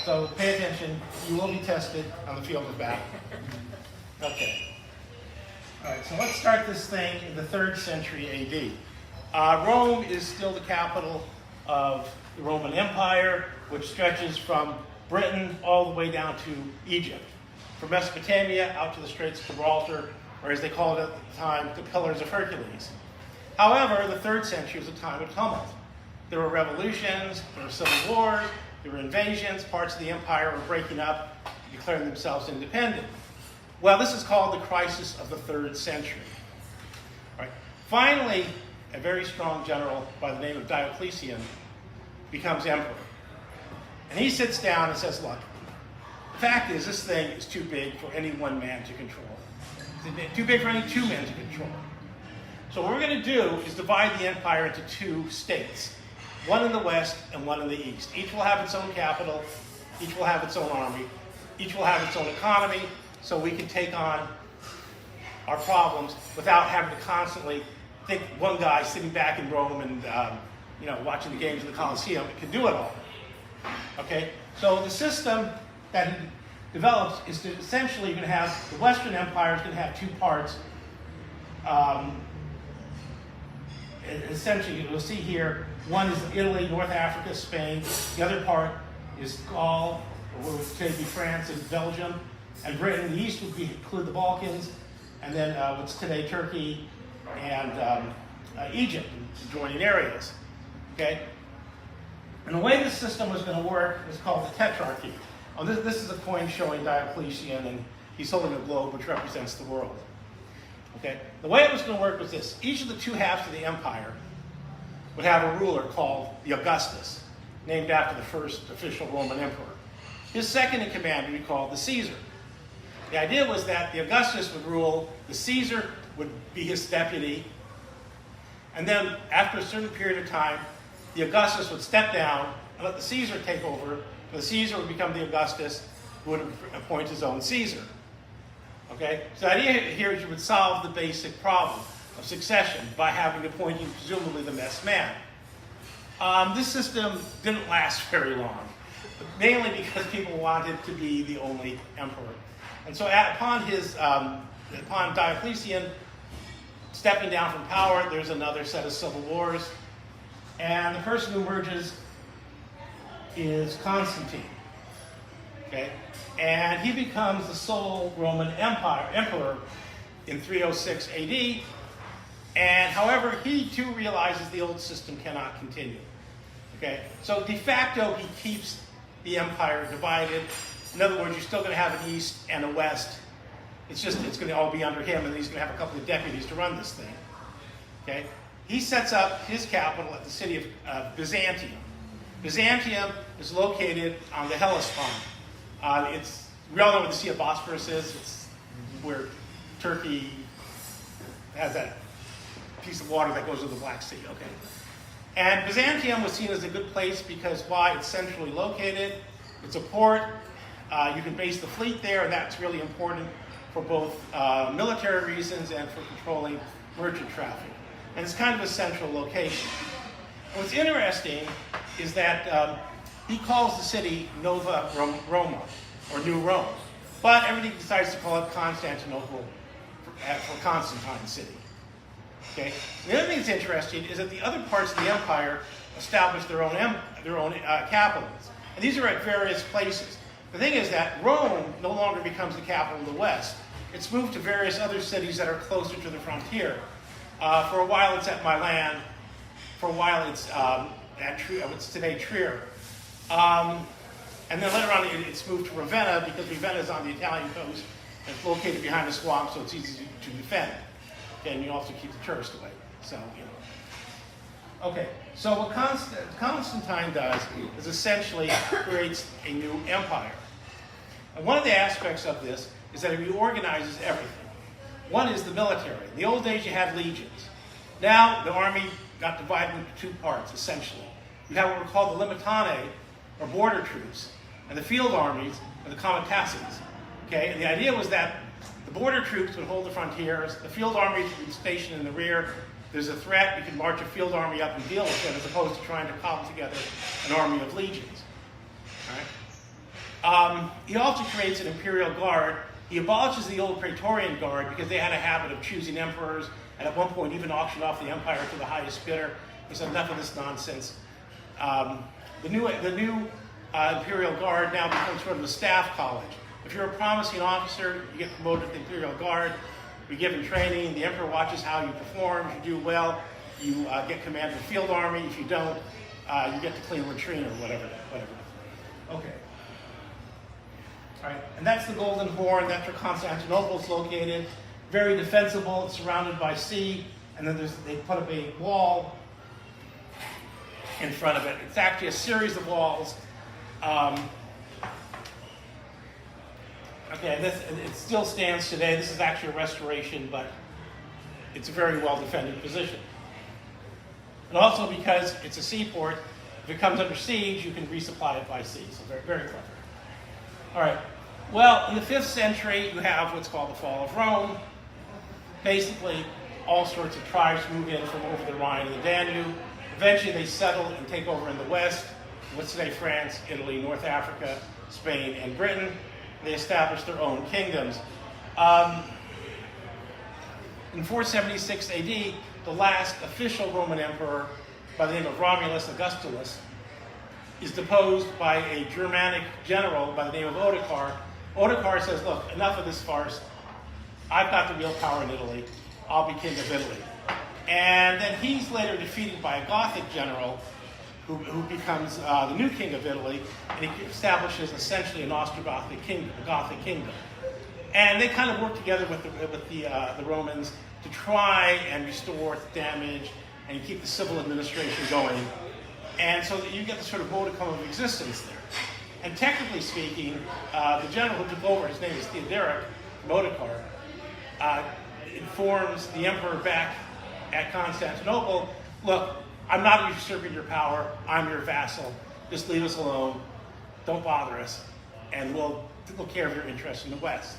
So pay attention. You will be tested on the field of battle. Okay. All right, so let's start this thing in the 3rd century AD. Rome is still the capital of the Roman Empire, which stretches from Britain all the way down to Egypt, from Mesopotamia out to the Straits of Gibraltar, or as they called it at the time, the Pillars of Hercules. However, the 3rd century was a time of tumult. There were revolutions, there were civil wars, there were invasions, parts of the empire were breaking up, declaring themselves independent. Well, this is called the crisis of the 3rd century. All right. Finally, a very strong general by the name of Diocletian becomes emperor. And he sits down and says, look, the fact is this thing is too big for any one man to control. It's too big for any 2 men to control. So what we're going to do is divide the empire into 2 states, one in the west and one in the east. Each will have its own capital, each will have its own army, each will have its own economy, so we can take on our problems without having to constantly think one guy sitting back in Rome and watching the games in the Colosseum can do it all. Okay, so the system that he develops is to essentially you're going to have the Western Empire is going to have 2 parts. Essentially, you'll see here, one is Italy, North Africa, Spain. The other part is Gaul, or what would today be France and Belgium. And Britain. The east would include the Balkans, and then what's today Turkey and Egypt, adjoining areas. Okay? And the way this system was going to work is called the Tetrarchy. Oh, this is a coin showing Diocletian, and he's holding a globe which represents the world. Okay? The way it was going to work was this. Each of the 2 halves of the empire would have a ruler called the Augustus, named after the first official Roman emperor. His second in command would be called the Caesar. The idea was that the Augustus would rule, the Caesar would be his deputy, and then after a certain period of time, the Augustus would step down and let the Caesar take over. The Caesar would become the Augustus, who would appoint his own Caesar. Okay? So the idea here is you would solve the basic problem of succession by having appointing presumably the best man. This system didn't last very long, mainly because people wanted to be the only emperor. And so upon Diocletian stepping down from power, there's another set of civil wars. And the person who emerges is Constantine. Okay? And he becomes the sole Roman emperor in 306 AD. And however, he too realizes the old system cannot continue. Okay? So de facto, he keeps the empire divided. In other words, you're still going to have an east and a west. It's going to all be under him, and he's going to have a couple of deputies to run this thing. Okay? He sets up his capital at the city of Byzantium. Byzantium is located on the Hellespont. We all know where the Sea of Bosphorus is. It's where Turkey has that piece of water that goes to the Black Sea. Okay? And Byzantium was seen as a good place because why? It's centrally located. It's a port. You can base the fleet there, and that's really important for both military reasons and for controlling merchant traffic. And it's kind of a central location. And what's interesting is that he calls the city Nova Roma, or New Rome. But everything decides to call it Constantinople for Constantine's city. Okay? The other thing that's interesting is that the other parts of the empire established their own capitals. And these are at various places. The thing is that Rome no longer becomes the capital of the West. It's moved to various other cities that are closer to the frontier. For a while it's at Milan. For a while it's at Trier, what's today Trier. And then later on it's moved to Ravenna because Ravenna is on the Italian coast. And it's located behind a swamp, so it's easy to defend. Okay, and you also keep the tourists away. So, Okay, so what Constantine does is essentially creates a new empire. And one of the aspects of this is that it reorganizes everything. One is the military. In the old days, you had legions. Now, the army got divided into 2 parts, essentially. You have what were called the limitanae, or border troops, and the field armies, or the comitatus. Okay, and the idea was that the border troops would hold the frontiers, the field armies would be stationed in the rear. There's a threat, you can march a field army up and deal with it, as opposed to trying to cobble together an army of legions. All right? He also creates an imperial guard. He abolishes the old Praetorian Guard because they had a habit of choosing emperors, and at one point even auctioned off the empire to the highest bidder. He said, enough of this nonsense. The new imperial guard now becomes sort of a staff college. If you're a promising officer, you get promoted to the imperial guard. You're given training. The emperor watches how you perform. If you do well, you get command of the field army. If you don't, you get to clean latrine or whatever. Okay. All right, and that's the Golden Horn. That's where Constantinople is located. Very defensible. It's surrounded by sea, and then they put up a wall in front of it. It's actually a series of walls. It still stands today. This is actually a restoration, but it's a very well-defended position. And also because it's a seaport, if it comes under siege, you can resupply it by sea. So very, very clever. All right. Well, in the 5th century, you have what's called the fall of Rome. Basically, all sorts of tribes move in from over the Rhine and the Danube. Eventually, they settle and take over in the west. What's today France, Italy, North Africa, Spain, and Britain. They establish their own kingdoms. In 476 AD, the last official Roman emperor, by the name of Romulus Augustulus, is deposed by a Germanic general by the name of Ottokar. Ottokar says, look, enough of this farce. I've got the real power in Italy. I'll be king of Italy. And then he's later defeated by a Gothic general who becomes the new king of Italy, and he establishes essentially an Austro-Gothic kingdom, a Gothic kingdom. And they kind of work together with the Romans to try and restore the damage and keep the civil administration going. And so that you get the sort of modicum of existence there. And technically speaking, the general who took over, his name is Theodoric Ottokar, informs the emperor back at Constantinople, look, I'm not usurping your power, I'm your vassal, just leave us alone, don't bother us, and we'll take care of your interests in the west.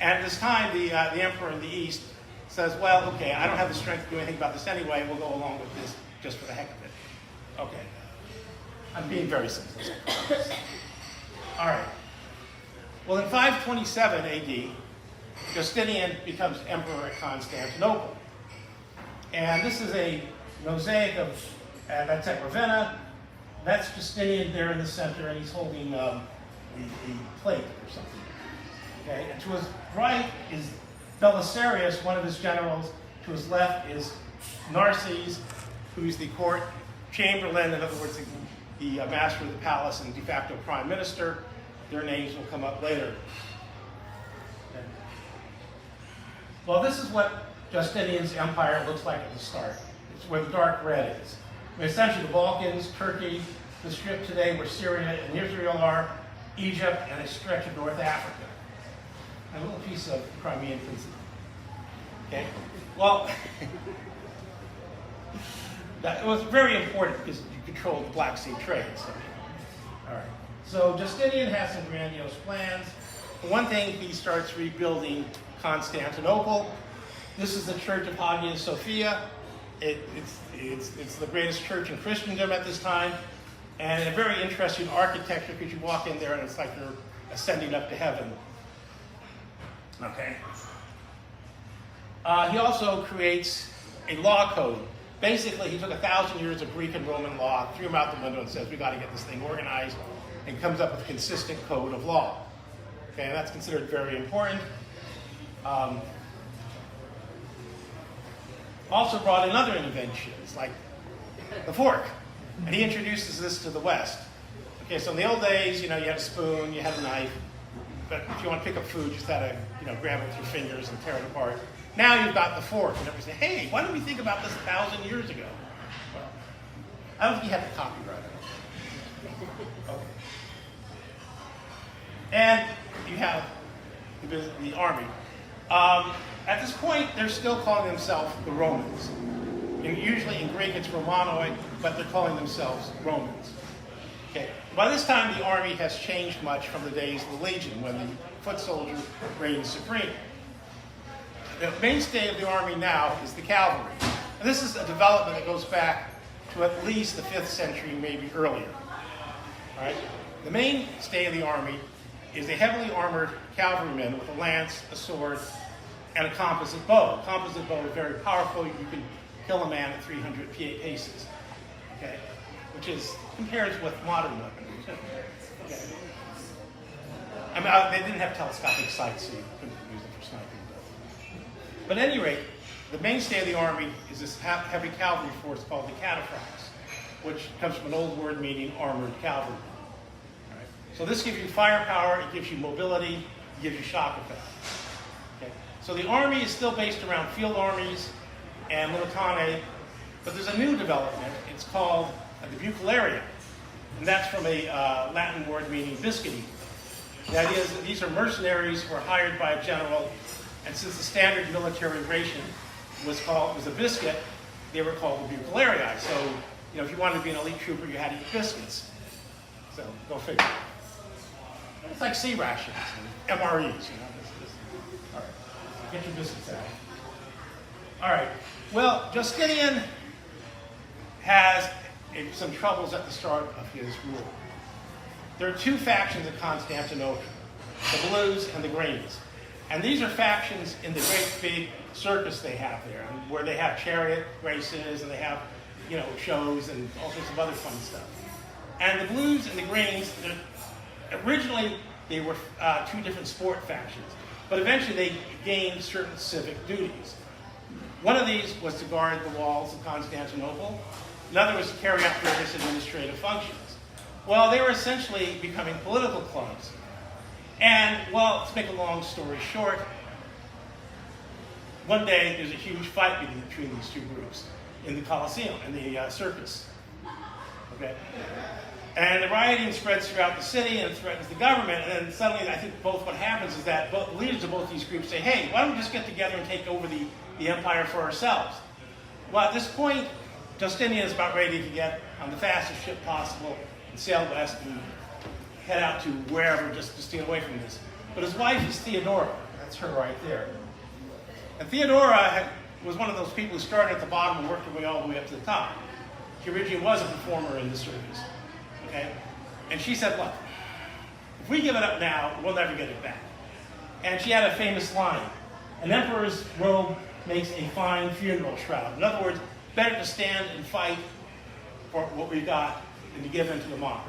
And at this time, the emperor in the east says, well, okay, I don't have the strength to do anything about this anyway, we'll go along with this just for the heck of it. Okay. I'm being very simple. All right. Well, in 527 AD, Justinian becomes emperor at Constantinople. And this is a mosaic of, that's at Ravenna. That's Justinian there in the center, and he's holding the plate or something. Okay, and to his right is Belisarius, one of his generals. To his left is Narses, who's the court chamberlain, in other words, the master of the palace and de facto prime minister. Their names will come up later. Okay. Well, this is what Justinian's empire looks like at the start. It's where the dark red is. I mean, essentially the Balkans, Turkey, the strip today where Syria and Israel are, Egypt, and a stretch of North Africa. And a little piece of the Crimean Peninsula. Okay? Well, that was very important because you controlled the Black Sea trade. So, all right. So Justinian has some grandiose plans. For one thing, he starts rebuilding Constantinople. This is the Church of Hagia Sophia. It's the greatest church in Christendom at this time, and a very interesting architecture because you walk in there and it's like you're ascending up to heaven. Okay. He also creates a law code. Basically, he took 1,000 years of Greek and Roman law, threw them out the window, and says, we got to get this thing organized, and comes up with a consistent code of law. Okay, and that's considered very important. Also brought in other inventions, like the fork. And he introduces this to the West. Okay, so in the old days, you had a spoon, you had a knife, but if you want to pick up food, you just had to, grab it with your fingers and tear it apart. Now you've got the fork, and everybody say, hey, why didn't we think about this 1,000 years ago? Well, I don't think you have the copyright on it. Okay. And you have the army. At this point, they're still calling themselves the Romans. And usually in Greek it's Romanoi, but they're calling themselves Romans. Okay. By this time, the army has changed much from the days of the legion, when the foot soldier reigned supreme. The mainstay of the army now is the cavalry. And this is a development that goes back to at least the 5th century, maybe earlier. All right? The mainstay of the army is a heavily armored cavalryman with a lance, a sword, and a composite bow. A composite bow is very powerful. You can kill a man at 300 paces, okay? Which compares with modern weapons. Okay. I mean, they didn't have telescopic sights, so you couldn't use them for sniping. But at any rate, the mainstay of the army is this heavy cavalry force called the cataphracts, which comes from an old word meaning armored cavalry. All right. So this gives you firepower, it gives you mobility, it gives you shock effect. Okay. So the army is still based around field armies and militane, but there's a new development. It's called the bucularia, and that's from a Latin word meaning biscuit eater. The idea is that these are mercenaries who are hired by a general, and since the standard military ration was a biscuit, they were called the bucularii. So, if you wanted to be an elite trooper, you had to eat biscuits. So, go figure. It's like C rations and MREs, All right, get your biscuits out. All right, well, Justinian has some troubles at the start of his rule. There are two factions at Constantinople, the blues and the greens. And these are factions in the great big circus they have there, where they have chariot races and they have, shows and all sorts of other fun stuff. And the blues and the greens, originally they were two different sport factions, but eventually they gained certain civic duties. One of these was to guard the walls of Constantinople. Another was to carry out various administrative functions. Well, they were essentially becoming political clubs. And, to make a long story short, one day there's a huge fight between these two groups in the Colosseum, in the circus. Okay? And the rioting spreads throughout the city and threatens the government. And then suddenly, I think what happens is that both the leaders of both these groups say, hey, why don't we just get together and take over the empire for ourselves? Well, at this point, Justinian is about ready to get on the fastest ship possible and sail west and head out to wherever just to steal away from this. But his wife is Theodora. That's her right there. And Theodora was one of those people who started at the bottom and worked her way all the way up to the top. She originally was a performer in the circus. Okay? And she said, look, if we give it up now, we'll never get it back. And she had a famous line. An emperor's robe makes a fine funeral shroud. In other words, better to stand and fight for what we got than to give in to the mob.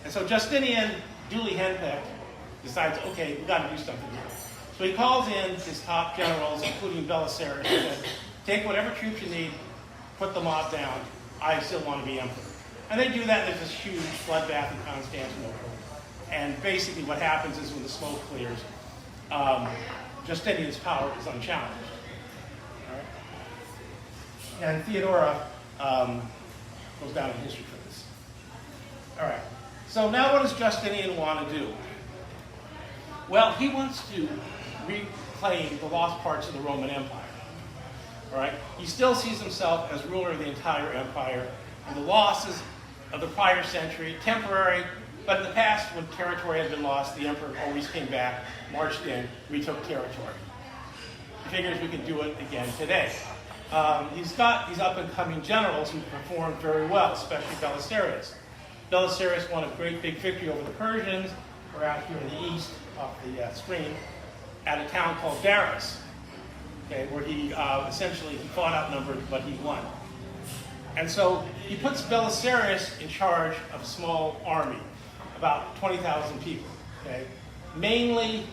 And so Justinian, duly henpecked, decides, okay, we've got to do something here. So he calls in his top generals, including Belisarius, and said, take whatever troops you need, put the mob down, I still want to be emperor. And they do that, there's this huge bloodbath in Constantinople. And basically what happens is when the smoke clears, Justinian's power is unchallenged. All right? And Theodora goes down in history for this. All right. So now what does Justinian want to do? Well, he wants to reclaim the lost parts of the Roman Empire. All right? He still sees himself as ruler of the entire empire, and the losses of the prior century, temporary, but in the past, when territory had been lost, the emperor always came back, marched in, retook territory. He figures we can do it again today. He's got these up-and-coming generals who performed very well, especially Belisarius. Belisarius won a great big victory over the Persians, or out here in the east, off the screen, at a town called Daras, okay, where he essentially fought outnumbered, but he won. And so he puts Belisarius in charge of a small army, about 20,000 people, okay, mainly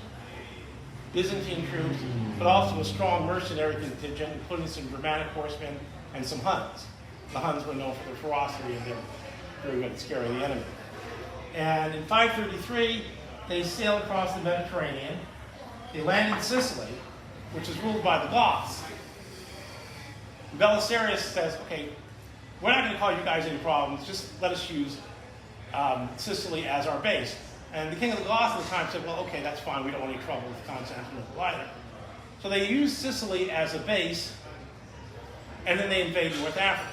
Byzantine troops, but also a strong mercenary contingent, including some Germanic horsemen and some Huns. The Huns were known for their ferocity and their very good at scaring the enemy. And in 533, they sail across the Mediterranean. They land in Sicily, which is ruled by the Goths. Belisarius says, okay, we're not going to cause you guys any problems, just let us use Sicily as our base. And the king of the Goths at the time said, well, okay, that's fine, we don't want any trouble with Constantinople either. So they use Sicily as a base, and then they invade North Africa.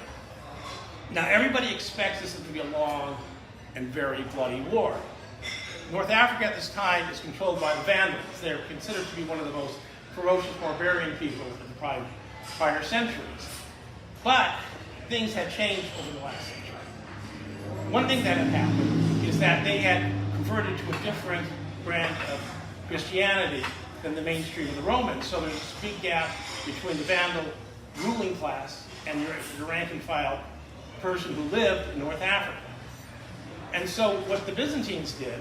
Now, everybody expects this to be a long and very bloody war. North Africa at this time is controlled by the Vandals. They're considered to be one of the most ferocious barbarian people of the prior centuries. But things had changed over the last century. One thing that had happened is that they had converted to a different brand of Christianity than the mainstream of the Romans. So there's this big gap between the Vandal ruling class and your rank and file person who lived in North Africa. And so what the Byzantines did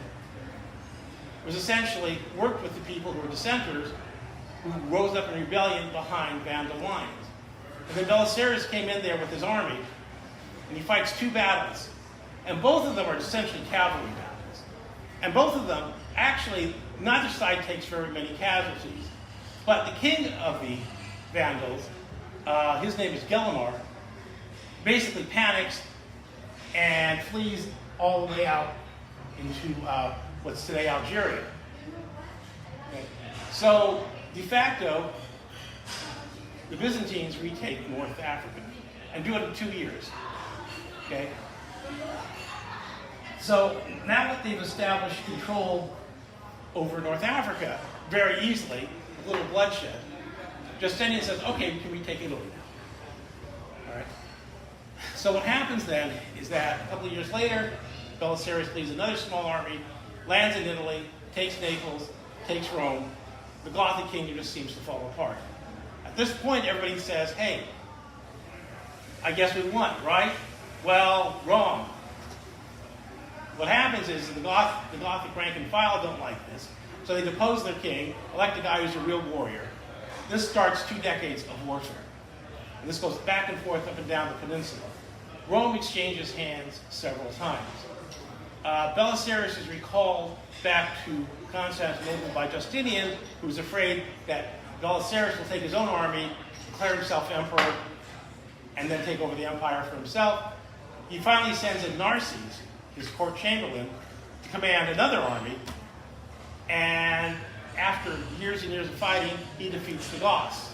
was essentially work with the people who were dissenters who rose up in rebellion behind Vandal lines. And then Belisarius came in there with his army, and he fights 2 battles. And both of them are essentially cavalry battles. And both of them, actually, neither side takes very many casualties. But the king of the Vandals, his name is Gelimar, basically panics and flees all the way out into what's today Algeria. Okay. So, de facto, the Byzantines retake North Africa and do it in 2 years. Okay? So, now that they've established control over North Africa very easily, with little bloodshed, Justinian says, okay, we can retake Italy now. All right? So what happens then is that a couple of years later, Belisarius leads another small army, lands in Italy, takes Naples, takes Rome. The Gothic kingdom just seems to fall apart. At this point, everybody says, hey, I guess we won, right? Well, wrong. What happens is the Gothic rank and file don't like this, so they depose their king, elect a guy who's a real warrior. This starts 2 decades of warfare. And this goes back and forth up and down the peninsula. Rome exchanges hands several times. Belisarius is recalled back to Constantinople by Justinian, who's afraid that Belisarius will take his own army, declare himself emperor, and then take over the empire for himself. He finally sends in Narses, his court chamberlain, to command another army, and after years and years of fighting, he defeats the Goths.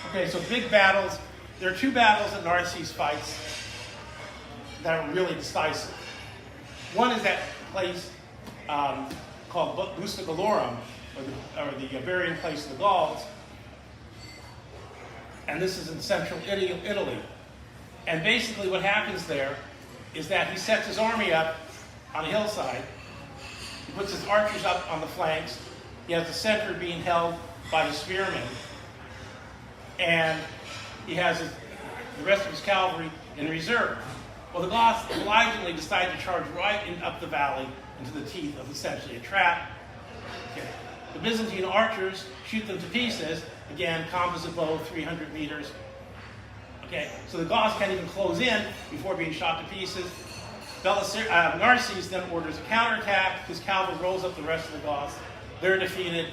Okay, so big battles. There are 2 battles that Narses fights that are really decisive. One is that place called Busta Gallorum, or the burying place of the Gauls, and this is in central Italy. And basically what happens there is that he sets his army up on a hillside. He puts his archers up on the flanks. He has the center being held by the spearmen. And he has the rest of his cavalry in reserve. Well, the Goths obligingly decide to charge right up the valley into the teeth of essentially a trap. Okay. The Byzantine archers shoot them to pieces. Again, composite bow, 300 meters. Okay, so the Goths can't even close in before being shot to pieces. Narses then orders a counterattack. His cavalry rolls up the rest of the Goths. They're defeated.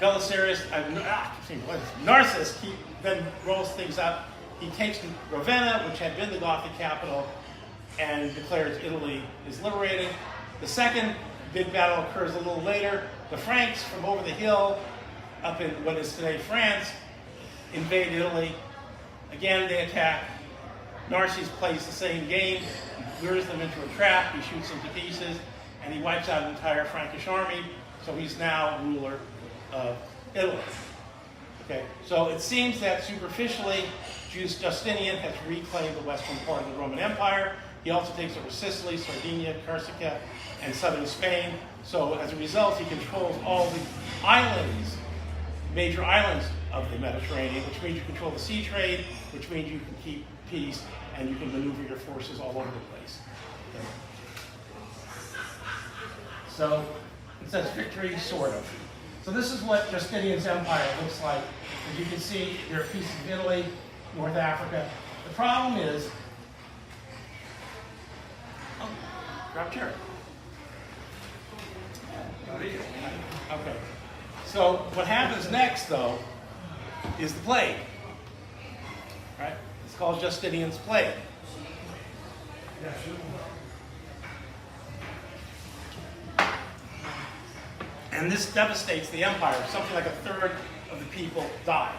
Narses then rolls things up. He takes Ravenna, which had been the Gothic capital, and declares Italy is liberated. The second big battle occurs a little later. The Franks from over the hill, up in what is today France, invade Italy. Again, they attack. Narses plays the same game. He lures them into a trap. He shoots them to pieces, and he wipes out an entire Frankish army. So he's now ruler of Italy. Okay, so it seems that superficially, Justinian has reclaimed the western part of the Roman Empire. He also takes over Sicily, Sardinia, Corsica, and southern Spain. So as a result, he controls all the islands, major islands of the Mediterranean, which means you control the sea trade, which means you can keep peace, and you can maneuver your forces all over the place. Okay. So it says victory, sort of. So this is what Justinian's empire looks like. As you can see, there are pieces of Italy, North Africa. The problem is, grab a chair. Okay. So what happens next, though, is the plague. Right? It's called Justinian's plague. And this devastates the empire. Something like a third of the people die.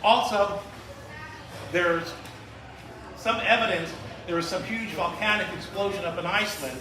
Also, there's some evidence there was some huge volcanic explosion up in Iceland